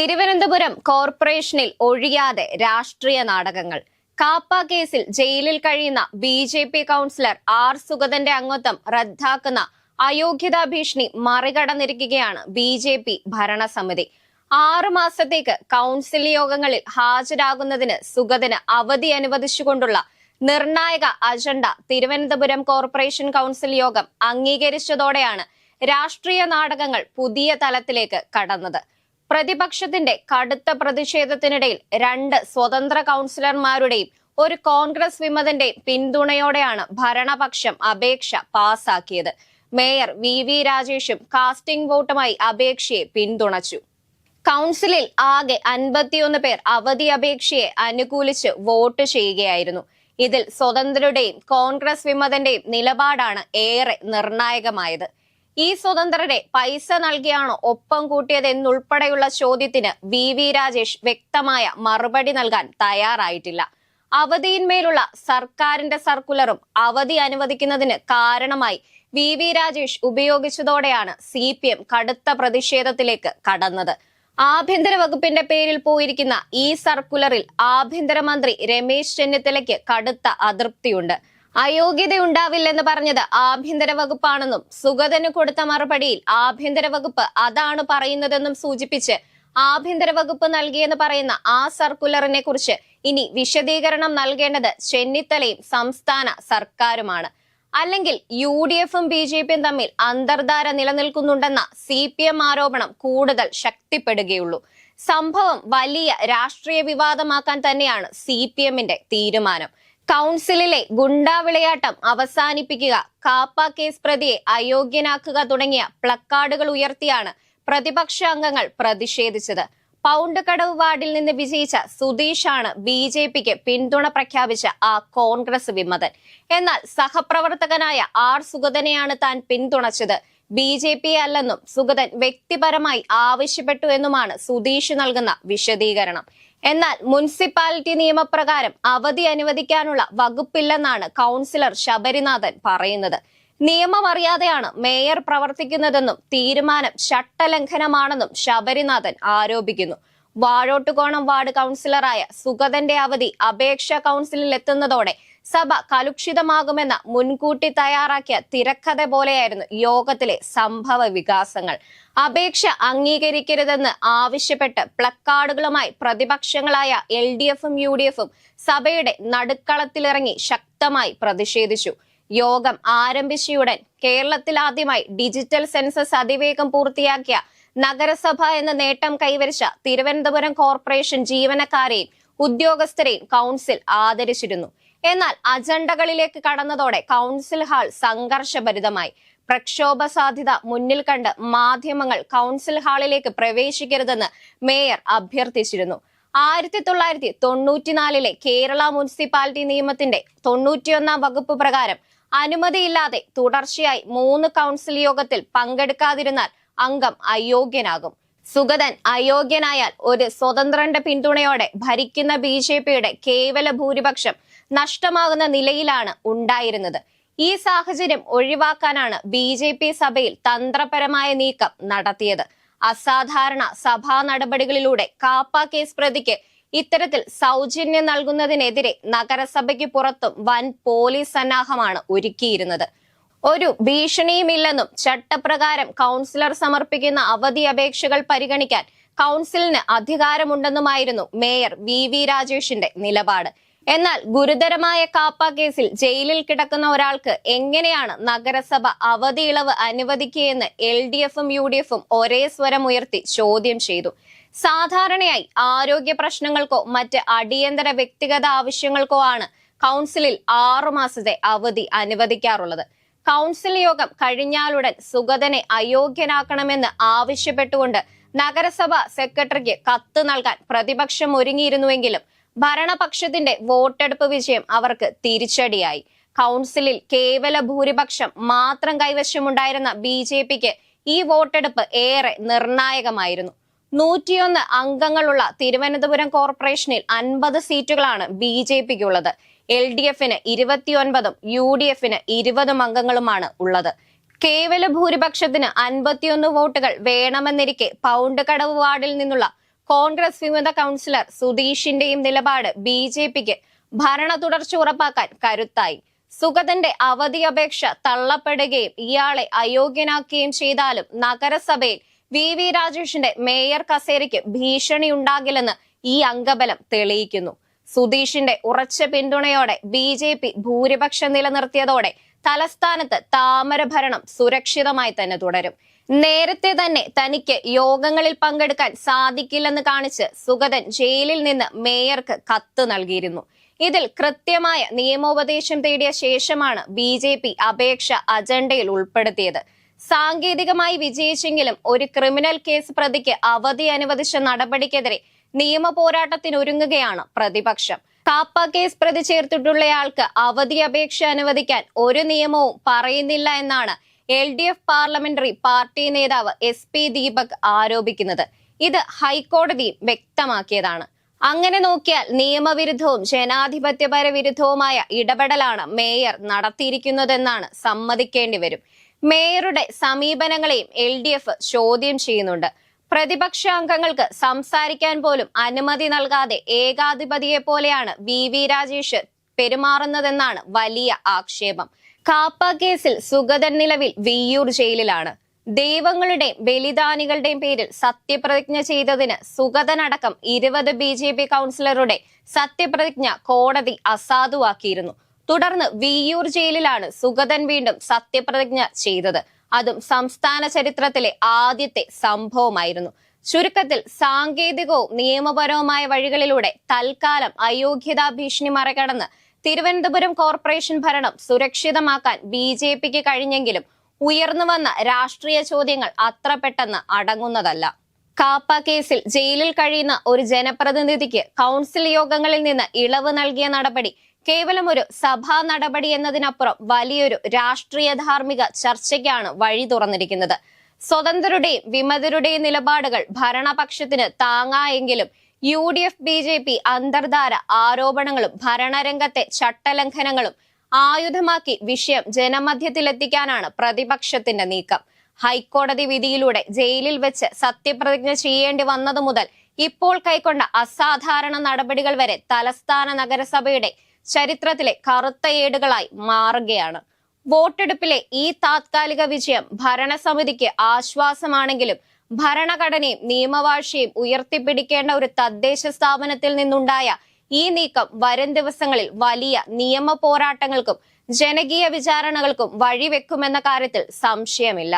തിരുവനന്തപുരം കോർപ്പറേഷനിൽ ഒഴിയാതെ രാഷ്ട്രീയ നാടകങ്ങൾ. കാപ്പ കേസിൽ ജയിലിൽ കഴിയുന്ന ബി.ജെ.പി. Councillor R. സുഗതന്റെ അംഗത്വം റദ്ദാക്കുന്ന അയോഗ്യതാ ഭീഷണി മറികടന്നിരിക്കുകയാണ് ബി.ജെ.പി. ഭരണസമിതി. 6 മാസത്തേക്ക് കൗൺസിൽ യോഗങ്ങളിൽ ഹാജരാകുന്നതിന് സുഗതന് അവധി അനുവദിച്ചുകൊണ്ടുള്ള നിർണായക അജണ്ട തിരുവനന്തപുരം കോർപ്പറേഷൻ കൗൺസിൽ യോഗം അംഗീകരിച്ചതോടെയാണ് രാഷ്ട്രീയ നാടകങ്ങൾ പുതിയ തലത്തിലേക്ക് കടന്നത്. പ്രതിപക്ഷത്തിന്റെ കടുത്ത പ്രതിഷേധത്തിനിടയിൽ 2 സ്വതന്ത്ര കൗൺസിലർമാരുടെയും ഒരു കോൺഗ്രസ് വിമതന്റെയും പിന്തുണയോടെയാണ് ഭരണപക്ഷം അപേക്ഷ പാസാക്കിയത്. മേയർ വി രാജേഷും കാസ്റ്റിംഗ് വോട്ടുമായി അപേക്ഷയെ പിന്തുണച്ചു. കൗൺസിലിൽ ആകെ 51 പേർ അവധി അപേക്ഷയെ അനുകൂലിച്ച് വോട്ട് ചെയ്യുകയായിരുന്നു. ഇതിൽ സ്വതന്ത്രരുടെയും കോൺഗ്രസ് വിമതന്റെയും നിലപാടാണ് ഏറെ നിർണായകമായത്. ഈ സ്വതന്ത്രരെ പൈസ നൽകിയാണോ ഒപ്പം കൂട്ടിയതെന്നുൾപ്പെടെയുള്ള ചോദ്യത്തിന് വി രാജേഷ് വ്യക്തമായ മറുപടി നൽകാൻ തയ്യാറായിട്ടില്ല. അവധിയിന്മേലുള്ള സർക്കാരിന്റെ സർക്കുലറും അവധി അനുവദിക്കുന്നതിന് കാരണമായി വി രാജേഷ് ഉപയോഗിച്ചതോടെയാണ് CPM കടുത്ത പ്രതിഷേധത്തിലേക്ക് കടന്നത്. ആഭ്യന്തര വകുപ്പിന്റെ പേരിൽ പോയിരിക്കുന്ന ഈ സർക്കുലറിൽ ആഭ്യന്തരമന്ത്രി രമേശ് ചെന്നിത്തലയ്ക്ക് കടുത്ത അതൃപ്തിയുണ്ട്. അയോഗ്യതയുണ്ടാവില്ലെന്ന് പറഞ്ഞത് ആഭ്യന്തര വകുപ്പാണെന്നും സുഗതന് കൊടുത്ത മറുപടിയിൽ ആഭ്യന്തര വകുപ്പ് അതാണ് പറയുന്നതെന്നും സൂചിപ്പിച്ച് ആഭ്യന്തര വകുപ്പ് നൽകിയെന്ന് പറയുന്ന ആ സർക്കുലറിനെ കുറിച്ച് ഇനി വിശദീകരണം നൽകേണ്ടത് ചെന്നിത്തലയും സംസ്ഥാന സർക്കാരുമാണ്. അല്ലെങ്കിൽ UDFും BJPയും തമ്മിൽ അന്തർധാര നിലനിൽക്കുന്നുണ്ടെന്ന CPM ആരോപണം കൂടുതൽ ശക്തിപ്പെടുകയുള്ളൂ. സംഭവം വലിയ രാഷ്ട്രീയ വിവാദമാക്കാൻ തന്നെയാണ് CPMന്റെ തീരുമാനം. കൗൺസിലിലെ ഗുണ്ടാവിളയാട്ടം അവസാനിപ്പിക്കുക, കാപ്പ കേസ് പ്രതിയെ അയോഗ്യനാക്കുക തുടങ്ങിയ പ്ലക്കാർഡുകൾ ഉയർത്തിയാണ് പ്രതിപക്ഷ അംഗങ്ങൾ പ്രതിഷേധിച്ചത്. പൗണ്ട് കടവ് വാർഡിൽ നിന്ന് വിജയിച്ച സുധീഷാണ് BJPക്ക് പിന്തുണ പ്രഖ്യാപിച്ച ആ കോൺഗ്രസ് വിമതൻ. എന്നാൽ സഹപ്രവർത്തകനായ ആർ. സുഗതനെയാണ് താൻ പിന്തുണച്ചത്, BJP അല്ലെന്നും സുഗതൻ വ്യക്തിപരമായി ആവശ്യപ്പെട്ടു എന്നുമാണ് സുധീഷ് നൽകുന്ന വിശദീകരണം. എന്നാൽ മുനിസിപ്പാലിറ്റി നിയമപ്രകാരം അവധി അനുവദിക്കാനുള്ള വകുപ്പില്ലെന്നാണ് കൗൺസിലർ ശബരിനാഥൻ പറയുന്നത്. നിയമം അറിയാതെയാണ് മേയർ പ്രവർത്തിക്കുന്നതെന്നും തീരുമാനം ചട്ടലംഘനമാണെന്നും ശബരിനാഥൻ ആരോപിക്കുന്നു. വാഴോട്ടുകോണം വാർഡ് കൗൺസിലറായ സുഗതന്റെ അവധി അപേക്ഷ കൗൺസിലിൽ എത്തുന്നതോടെ സഭ കലുഷിതമാകുമെന്ന മുൻകൂട്ടി തയ്യാറാക്കിയ തിരക്കഥ പോലെയായിരുന്നു യോഗത്തിലെ സംഭവ വികാസങ്ങൾ. അപേക്ഷ അംഗീകരിക്കരുതെന്ന് ആവശ്യപ്പെട്ട് പ്ലക്കാർഡുകളുമായി പ്രതിപക്ഷങ്ങളായ LDFും UDFും സഭയുടെ നടുക്കളത്തിലിറങ്ങി ശക്തമായി പ്രതിഷേധിച്ചു. യോഗം ആരംഭിച്ചയുടൻ കേരളത്തിൽ ആദ്യമായി ഡിജിറ്റൽ സെൻസസ് അതിവേഗം പൂർത്തിയാക്കിയ നഗരസഭ എന്ന നേട്ടം കൈവരിച്ച തിരുവനന്തപുരം കോർപ്പറേഷൻ ജീവനക്കാരെയും ഉദ്യോഗസ്ഥരെയും കൗൺസിൽ ആദരിച്ചിരുന്നു. എന്നാൽ അജണ്ടകളിലേക്ക് കടന്നതോടെ കൗൺസിൽ ഹാൾ സംഘർഷഭരിതമായി. പ്രക്ഷോഭ സാധ്യത മുന്നിൽ കണ്ട് മാധ്യമങ്ങൾ കൗൺസിൽ ഹാളിലേക്ക് പ്രവേശിക്കരുതെന്ന് മേയർ അഭ്യർത്ഥിച്ചിരുന്നു. 1994 കേരള മുനിസിപ്പാലിറ്റി നിയമത്തിന്റെ 91 വകുപ്പ് പ്രകാരം അനുമതിയില്ലാതെ തുടർച്ചയായി 3 കൗൺസിൽ യോഗത്തിൽ പങ്കെടുക്കാതിരുന്നാൽ അംഗം അയോഗ്യനാകും. സുഗതൻ അയോഗ്യനായാൽ ഒരു സ്വതന്ത്രന്റെ പിന്തുണയോടെ ഭരിക്കുന്ന BJPയുടെ കേവല ഭൂരിപക്ഷം നഷ്ടമാകുന്ന നിലയിലാണ് ഉണ്ടായിരുന്നത്. ഈ സാഹചര്യം ഒഴിവാക്കാനാണ് BJP സഭയിൽ തന്ത്രപരമായ നീക്കം നടത്തിയത്. അസാധാരണ സഭാ നടപടികളിലൂടെ കാപ്പ കേസ് പ്രതിക്ക് ഇത്തരത്തിൽ സൗജന്യം നൽകുന്നതിനെതിരെ നഗരസഭയ്ക്ക് പുറത്തും വൻ പോലീസ് സന്നാഹമാണ് ഒരുക്കിയിരുന്നത്. ഒരു ഭീഷണിയുമില്ലെന്നും ചട്ടപ്രകാരം കൗൺസിലർ സമർപ്പിക്കുന്ന അവധി അപേക്ഷകൾ പരിഗണിക്കാൻ കൗൺസിലിന് അധികാരമുണ്ടെന്നുമായിരുന്നു മേയർ വി രാജേഷിന്റെ നിലപാട്. എന്നാൽ ഗുരുതരമായ കാപ്പ കേസിൽ ജയിലിൽ കിടക്കുന്ന ഒരാൾക്ക് എങ്ങനെയാണ് നഗരസഭ അവധി ഇളവ് അനുവദിക്കുകയെന്ന് LDFും UDFും ഒരേ സ്വരം ഉയർത്തി ചോദ്യം ചെയ്തു. സാധാരണയായി ആരോഗ്യ പ്രശ്നങ്ങൾക്കോ മറ്റ് അടിയന്തര വ്യക്തിഗത ആവശ്യങ്ങൾക്കോ ആണ് കൗൺസിലിൽ 6 മാസത്തെ അവധി അനുവദിക്കാറുള്ളത്. കൗൺസിൽ യോഗം കഴിഞ്ഞാലുടൻ സുഗതനെ അയോഗ്യനാക്കണമെന്ന് ആവശ്യപ്പെട്ടുകൊണ്ട് നഗരസഭ സെക്രട്ടറിക്ക് കത്ത് നൽകാൻ പ്രതിപക്ഷം ഒരുങ്ങിയിരുന്നുവെങ്കിലും ഭരണപക്ഷത്തിന്റെ വോട്ടെടുപ്പ് വിജയം അവർക്ക് തിരിച്ചടിയായി. കൗൺസിലിൽ കേവല ഭൂരിപക്ഷം മാത്രം കൈവശമുണ്ടായിരുന്ന BJPക്ക് ഈ വോട്ടെടുപ്പ് ഏറെ നിർണായകമായിരുന്നു. 101 അംഗങ്ങളുള്ള തിരുവനന്തപുരം കോർപ്പറേഷനിൽ 50 സീറ്റുകളാണ് BJPക്കുള്ളത്. LDFന് 29ഉം UDFന് 20 അംഗങ്ങളുമാണ് ഉള്ളത്. കേവല ഭൂരിപക്ഷത്തിന് 51 വോട്ടുകൾ വേണമെന്നിരിക്കെ പൗണ്ട് കടവ് വാർഡിൽ നിന്നുള്ള കോൺഗ്രസ് വിമത കൗൺസിലർ സുധീഷിന്റെയും നിലപാട് BJPക്ക് ഭരണ തുടർച്ച ഉറപ്പാക്കാൻ കരുത്തായി. സുഗതന്റെ അവധി അപേക്ഷ തള്ളപ്പെടുകയും ഇയാളെ അയോഗ്യനാക്കുകയും ചെയ്താലും നഗരസഭയിൽ VV രാജേഷിന്റെ മേയർ കസേരയ്ക്ക് ഭീഷണിയുണ്ടാകില്ലെന്ന് ഈ അംഗബലം തെളിയിക്കുന്നു. സുധീഷിന്റെ ഉറച്ച പിന്തുണയോടെ BJP ഭൂരിപക്ഷം നിലനിർത്തിയതോടെ തലസ്ഥാനത്ത് താമരഭരണം സുരക്ഷിതമായി തന്നെ തുടരും. നേരത്തെ തന്നെ തനിക്ക് യോഗങ്ങളിൽ പങ്കെടുക്കാൻ സാധിക്കില്ലെന്ന് കാണിച്ച് സുഗതൻ ജയിലിൽ നിന്ന് മേയർക്ക് കത്ത് നൽകിയിരുന്നു. ഇതിൽ കൃത്യമായ നിയമോപദേശം തേടിയ ശേഷമാണ് BJP അപേക്ഷ അജണ്ടയിൽ ഉൾപ്പെടുത്തിയത്. സാങ്കേതികമായി വിജയിച്ചെങ്കിലും ഒരു ക്രിമിനൽ കേസ് പ്രതിക്ക് അവധി അനുവദിച്ച നടപടിക്കെതിരെ നിയമ പോരാട്ടത്തിനൊരുങ്ങുകയാണ് പ്രതിപക്ഷം. കാപ്പ കേസ് പ്രതി ചേർത്തിട്ടുള്ളയാൾക്ക് അവധി അപേക്ഷ അനുവദിക്കാൻ ഒരു നിയമവും പറയുന്നില്ല എന്നാണ് LDF പാർലമെന്ററി പാർട്ടി നേതാവ് SP ദീപക് ആരോപിക്കുന്നത്. ഇത് ഹൈക്കോടതിയും വ്യക്തമാക്കിയതാണ്. അങ്ങനെ നോക്കിയാൽ നിയമവിരുദ്ധവും ജനാധിപത്യപര വിരുദ്ധവുമായ ഇടപെടലാണ് മേയർ നടത്തിയിരിക്കുന്നതെന്നാണ് സമ്മതിക്കേണ്ടി വരും. മേയറുടെ സമീപനങ്ങളെയും LDF ചോദ്യം ചെയ്യുന്നുണ്ട്. പ്രതിപക്ഷ അംഗങ്ങൾക്ക് സംസാരിക്കാൻ പോലും അനുമതി നൽകാതെ ഏകാധിപതിയെ പോലെയാണ് VV രാജേഷ് പെരുമാറുന്നതെന്നാണ് വലിയ ആക്ഷേപം. കാപ്പ കേസിൽ സുഗതൻ നിലവിൽ വിയ്യൂർ ജയിലിലാണ്. ദൈവങ്ങളുടെയും ബലിദാനികളുടെയും പേരിൽ സത്യപ്രതിജ്ഞ ചെയ്തതിന് സുഗതനടക്കം 20 BJP കൗൺസിലറുടെ സത്യപ്രതിജ്ഞ കോടതി അസാധുവാക്കിയിരുന്നു. തുടർന്ന് വിയ്യൂർ ജയിലിലാണ് സുഗതൻ വീണ്ടും സത്യപ്രതിജ്ഞ ചെയ്തത്. അതും സംസ്ഥാന ചരിത്രത്തിലെ ആദ്യത്തെ സംഭവമായിരുന്നു. ചുരുക്കത്തിൽ സാങ്കേതികവും നിയമപരവുമായ വഴികളിലൂടെ തൽക്കാലം അയോഗ്യതാ ഭീഷണി മറികടന്ന് തിരുവനന്തപുരം കോർപ്പറേഷൻ ഭരണം സുരക്ഷിതമാക്കാൻ BJPക്ക് കഴിഞ്ഞെങ്കിലും ഉയർന്നു വന്ന രാഷ്ട്രീയ ചോദ്യങ്ങൾ അത്ര പെട്ടെന്ന് അടങ്ങുന്നതല്ല. കാപ്പ കേസിൽ ജയിലിൽ കഴിയുന്ന ഒരു ജനപ്രതിനിധിക്ക് കൗൺസിൽ യോഗങ്ങളിൽ നിന്ന് ഇളവ് നൽകിയ നടപടി കേവലം ഒരു സഭാ നടപടി എന്നതിനപ്പുറം വലിയൊരു രാഷ്ട്രീയ ധാർമ്മിക ചർച്ചയ്ക്കാണ് വഴി തുറന്നിരിക്കുന്നത്. സ്വതന്ത്രരുടെയും വിമതരുടെയും നിലപാടുകൾ ഭരണപക്ഷത്തിന് താങ്ങായെങ്കിലും UDF BJP അന്തർധാര ആരോപണങ്ങളും ഭരണരംഗത്തെ ചട്ടലംഘനങ്ങളും ആയുധമാക്കി വിഷയം ജനമധ്യത്തിലെത്തിക്കാനാണ് പ്രതിപക്ഷത്തിന്റെ നീക്കം. ഹൈക്കോടതി വിധിയിലൂടെ ജയിലിൽ വെച്ച് സത്യപ്രതിജ്ഞ ചെയ്യേണ്ടി വന്നതു മുതൽ ഇപ്പോൾ കൈക്കൊണ്ട അസാധാരണ നടപടികൾ വരെ തലസ്ഥാന നഗരസഭയുടെ ചരിത്രത്തിലെ കറുത്ത ഏടുകളായി മാറുകയാണ്. വോട്ടെടുപ്പിലെ ഈ താത്കാലിക വിജയം ഭരണസമിതിക്ക് ആശ്വാസമാണെങ്കിലും ഭരണഘടനയും നിയമവാഴ്ചയും ഉയർത്തിപ്പിടിക്കേണ്ട ഒരു തദ്ദേശ സ്ഥാപനത്തിൽ നിന്നുണ്ടായ ഈ നീക്കം വരും ദിവസങ്ങളിൽ വലിയ നിയമ പോരാട്ടങ്ങൾക്കും ജനകീയ വിചാരണകൾക്കും വഴിവെക്കുമെന്ന കാര്യത്തിൽ സംശയമില്ല.